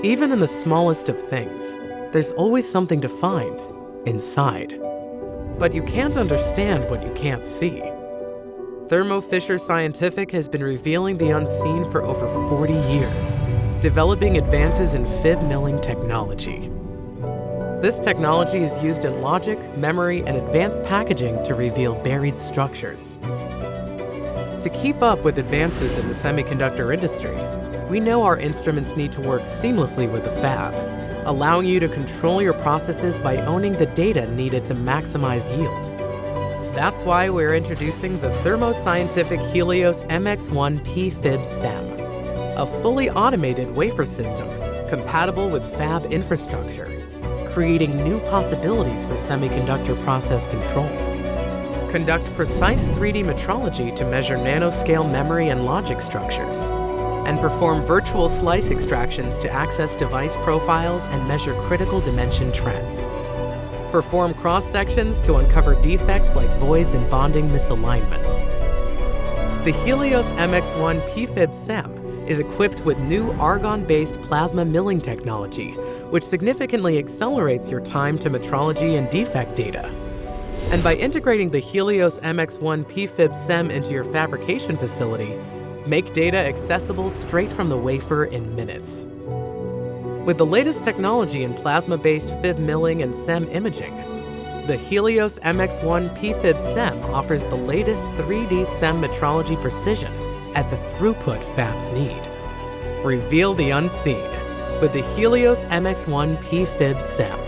Even in the smallest of things, there's always something to find inside. But you can't understand what you can't see. Thermo Fisher Scientific has been revealing the unseen for over 40 years, developing advances in FIB milling technology. This technology is used in logic, memory, and advanced packaging to reveal buried structures. To keep up with advances in the semiconductor industry, we know our instruments need to work seamlessly with the fab, allowing you to control your processes by owning the data needed to maximize yield. That's why we're introducing the Thermo Scientific Helios MX1 PFIB-SEM, a fully automated wafer system compatible with fab infrastructure, creating new possibilities for semiconductor process control. Conduct precise 3D metrology to measure nanoscale memory and logic structures, and perform virtual slice extractions to access device profiles and measure critical dimension trends. Perform cross-sections to uncover defects like voids and bonding misalignment. The Helios MX1 PFIB-SEM is equipped with new argon-based plasma milling technology, which significantly accelerates your time to metrology and defect data. And by integrating the Helios MX1 PFIB-SEM into your fabrication facility, make data accessible straight from the wafer in minutes. With the latest technology in plasma-based FIB milling and SEM imaging, the Helios MX1 PFIB-SEM offers the latest 3D SEM metrology precision at the throughput fabs need. Reveal the unseen with the Helios MX1 PFIB-SEM.